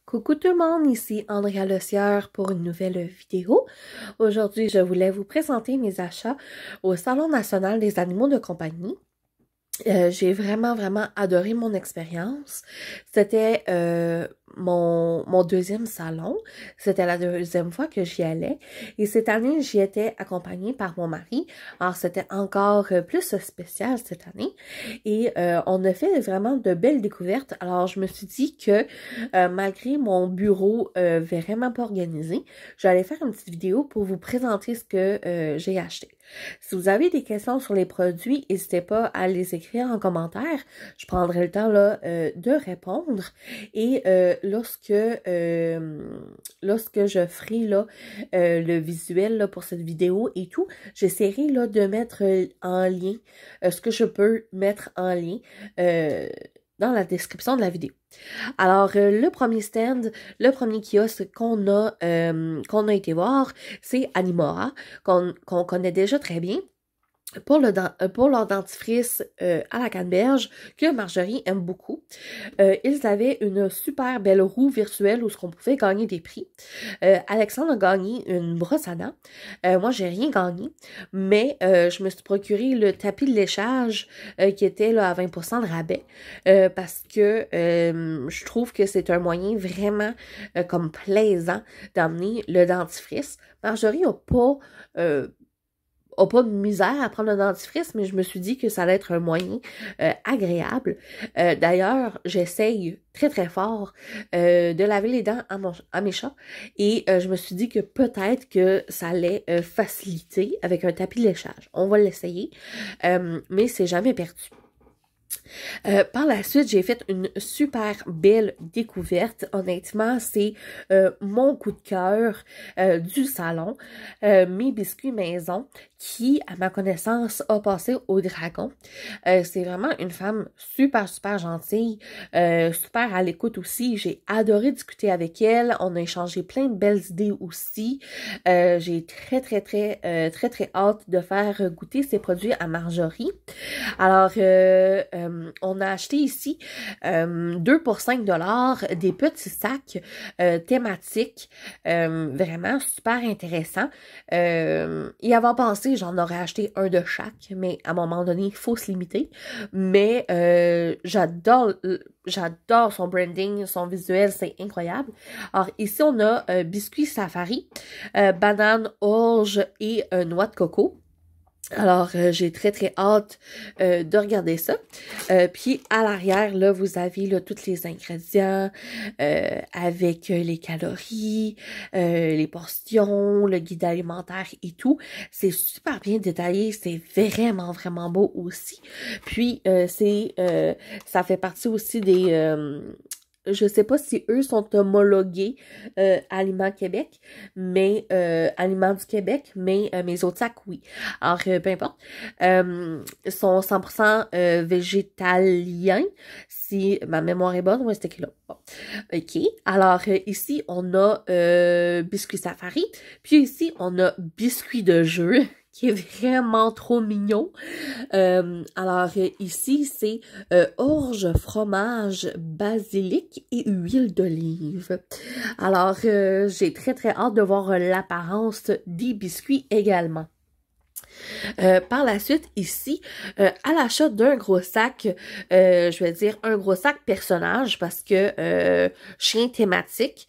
Coucou tout le monde, ici Andrea Lecieur pour une nouvelle vidéo. Aujourd'hui, je voulais vous présenter mes achats au Salon national des animaux de compagnie. J'ai vraiment adoré mon expérience. C'était mon deuxième salon. C'était la deuxième fois que j'y allais. Et cette année, j'y étais accompagnée par mon mari. Alors, c'était encore plus spécial cette année. Et on a fait vraiment de belles découvertes. Alors, je me suis dit que malgré mon bureau vraiment pas organisé, j'allais faire une petite vidéo pour vous présenter ce que j'ai acheté. Si vous avez des questions sur les produits, n'hésitez pas à les écrire en commentaire. Je prendrai le temps là de répondre. Et lorsque je ferai là le visuel là, pour cette vidéo et tout, j'essaierai là de mettre en lien ce que je peux mettre en lien dans la description de la vidéo. Alors, le premier stand, le premier kiosque qu'on a été voir, c'est Animora, qu'on connaît déjà très bien. Pour leur dentifrice à la canneberge que Marjorie aime beaucoup. Ils avaient une super belle roue virtuelle où on pouvait gagner des prix. Alexandre a gagné une brosse à dents. Moi, j'ai rien gagné, mais je me suis procuré le tapis de léchage qui était là, à 20% de rabais parce que je trouve que c'est un moyen vraiment comme plaisant d'amener le dentifrice. Marjorie n'a pas de misère à prendre le dentifrice, mais je me suis dit que ça allait être un moyen agréable. D'ailleurs, j'essaye très fort de laver les dents à mes chats et je me suis dit que peut-être que ça allait faciliter avec un tapis de léchage. On va l'essayer, mais c'est jamais perdu. Par la suite, j'ai fait une super belle découverte. Honnêtement, c'est mon coup de cœur du salon. Mes biscuits maison qui, à ma connaissance, a passé au dragon. C'est vraiment une femme super gentille, super à l'écoute aussi. J'ai adoré discuter avec elle. On a échangé plein de belles idées aussi. J'ai très hâte de faire goûter ces produits à Marjorie. Alors, on a acheté ici 2 pour 5$ des petits sacs thématiques, vraiment super intéressants. Y avoir pensé, j'en aurais acheté un de chaque, mais à un moment donné, il faut se limiter. Mais j'adore son branding, son visuel, c'est incroyable. Alors ici, on a biscuits safari, banane, orge et noix de coco. Alors, j'ai très hâte de regarder ça. Puis, à l'arrière, là, vous avez là, tous les ingrédients avec les calories, les portions, le guide alimentaire et tout. C'est super bien détaillé. C'est vraiment beau aussi. Puis, ça fait partie aussi des... je sais pas si eux sont homologués Aliments Québec, mais Aliments du Québec, mais mes autres sacs, oui. Alors, peu importe. Sont 100% végétaliens, si ma mémoire est bonne. Ouais, c'était qui là? Bon. OK. Alors, ici, on a biscuit safari. Puis ici, on a biscuit de jeu qui est vraiment trop mignon. Alors ici, c'est orge, fromage, basilic et huile d'olive. Alors, j'ai très hâte de voir l'apparence des biscuits également. Par la suite, ici, à l'achat d'un gros sac, je vais dire un gros sac personnage parce que chien thématique,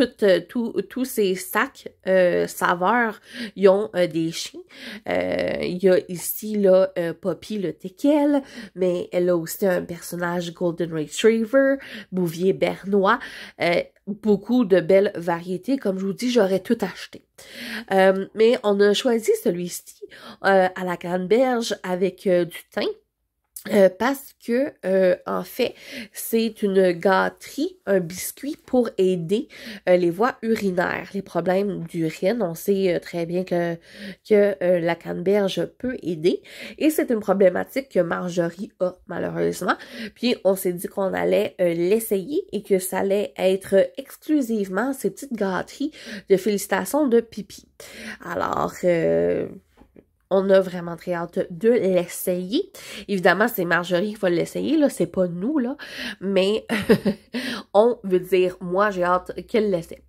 tous ces sacs saveurs, ils ont des chiens. Il y a ici, là, Poppy le teckel, mais elle a aussi un personnage Golden Retriever, Bouvier bernois, beaucoup de belles variétés. Comme je vous dis, j'aurais tout acheté. Mais on a choisi celui-ci à la canneberge avec du thym. Parce que, en fait, c'est une gâterie, un biscuit pour aider les voies urinaires, les problèmes d'urine. On sait très bien que la canneberge peut aider. Et c'est une problématique que Marjorie a, malheureusement. Puis, on s'est dit qu'on allait l'essayer et que ça allait être exclusivement ces petites gâteries de félicitations de pipi. Alors, on a vraiment très hâte de l'essayer. Évidemment, c'est Marjorie qui va l'essayer, là, c'est pas nous, là, mais on veut dire, moi, j'ai hâte qu'elle l'essaie.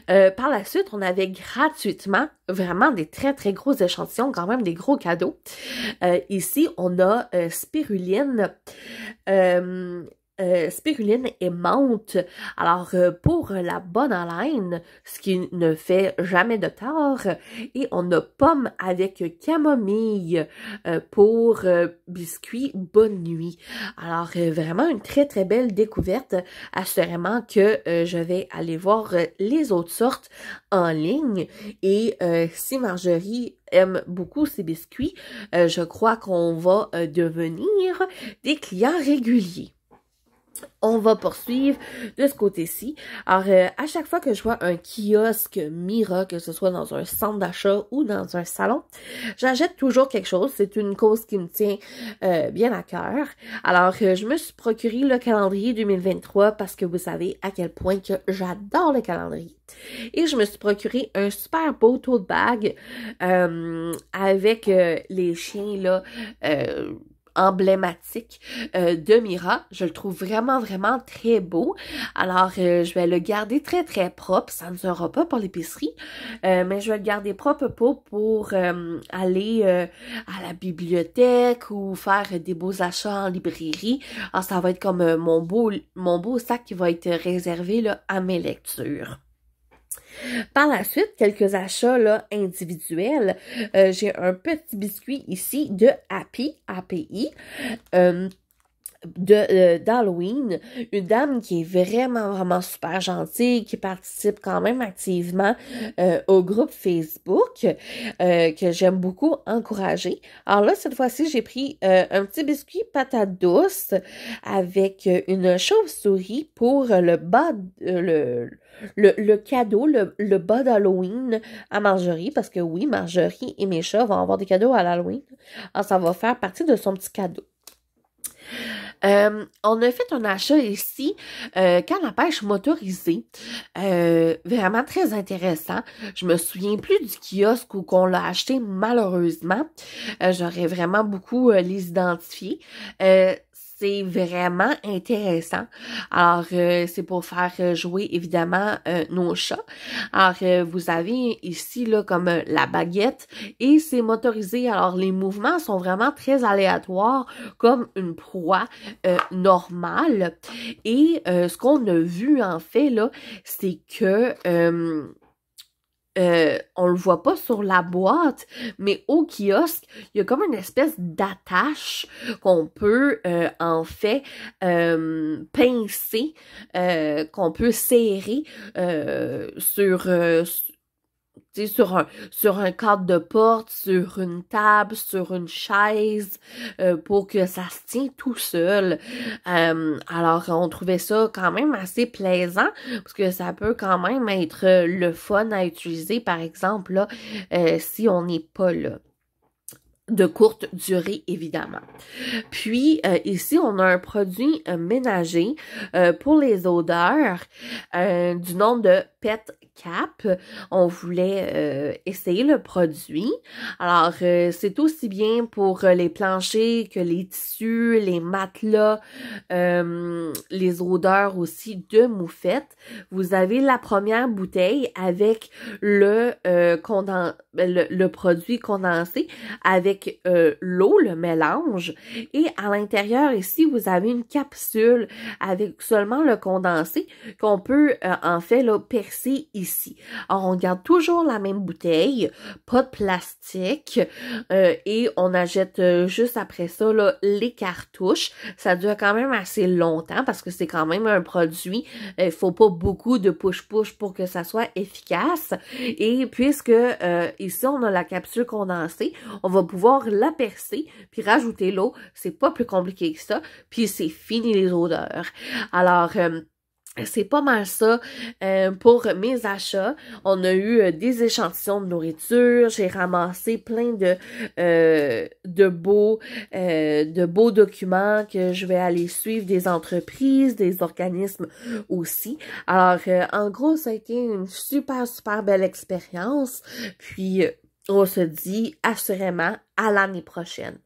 Par la suite, on avait gratuitement vraiment des très, très gros échantillons, quand même des gros cadeaux. Ici, on a spiruline. Spiruline et menthe. Alors, pour la bonne haleine, ce qui ne fait jamais de tort, et on a pomme avec camomille pour biscuit bonne nuit. Alors, vraiment une très, très belle découverte. Assurément que je vais aller voir les autres sortes en ligne. Et si Marjorie aime beaucoup ces biscuits, je crois qu'on va devenir des clients réguliers. On va poursuivre de ce côté-ci. Alors, à chaque fois que je vois un kiosque Mira, que ce soit dans un centre d'achat ou dans un salon, j'achète toujours quelque chose. C'est une cause qui me tient bien à cœur. Alors, je me suis procuré le calendrier 2023 parce que vous savez à quel point que j'adore le calendrier. Et je me suis procuré un super beau tote bag avec les chiens, là, emblématique de Mira. Je le trouve vraiment, vraiment très beau. Alors, je vais le garder très, très propre. Ça ne sera pas pour l'épicerie, mais je vais le garder propre pour aller à la bibliothèque ou faire des beaux achats en librairie. Alors, ça va être comme mon beau sac qui va être réservé là, à mes lectures. Par la suite, quelques achats là, individuels. J'ai un petit biscuit ici de Happy, API, d'Halloween, une dame qui est vraiment, vraiment super gentille, qui participe quand même activement au groupe Facebook, que j'aime beaucoup encourager. Alors là, cette fois-ci, j'ai pris un petit biscuit patate douce avec une chauve-souris pour le bas, le cadeau, le bas d'Halloween à Marjorie, parce que oui, Marjorie et mes chats vont avoir des cadeaux à l'Halloween. Alors, ça va faire partie de son petit cadeau. On a fait un achat ici, canne à pêche motorisé, vraiment très intéressant. Je me souviens plus du kiosque où qu'on l'a acheté malheureusement. J'aurais vraiment beaucoup les identifier. C'est vraiment intéressant. Alors, c'est pour faire jouer, évidemment, nos chats. Alors, vous avez ici, là, comme la baguette, et c'est motorisé. Alors, les mouvements sont vraiment très aléatoires, comme une proie normale. Et ce qu'on a vu, en fait, là, c'est que on le voit pas sur la boîte, mais au kiosque, il y a comme une espèce d'attache qu'on peut en fait pincer, qu'on peut serrer sur un cadre de porte, sur une table, sur une chaise, pour que ça se tient tout seul. Alors, on trouvait ça quand même assez plaisant, parce que ça peut quand même être le fun à utiliser, par exemple, là, si on n'est pas là. De courte durée, évidemment. Puis, ici, on a un produit ménager pour les odeurs du nom de Pet Cap. On voulait essayer le produit. Alors, c'est aussi bien pour les planchers que les tissus, les matelas, les odeurs aussi de moufette. Vous avez la première bouteille avec le produit condensé avec l'eau, le mélange, et à l'intérieur ici, vous avez une capsule avec seulement le condensé qu'on peut en fait là, percer ici. Alors, on garde toujours la même bouteille, pas de plastique, et on achète juste après ça là, les cartouches. Ça dure quand même assez longtemps parce que c'est quand même un produit, il faut pas beaucoup de push-push pour que ça soit efficace. Et puisque ici, on a la capsule condensée, on va pouvoir la percer, puis rajouter l'eau. C'est pas plus compliqué que ça. Puis c'est fini les odeurs. Alors, c'est pas mal ça pour mes achats. On a eu des échantillons de nourriture. J'ai ramassé plein de beaux documents que je vais aller suivre des entreprises, des organismes aussi. Alors, en gros, ça a été une super, super belle expérience. Puis, on se dit assurément à l'année prochaine.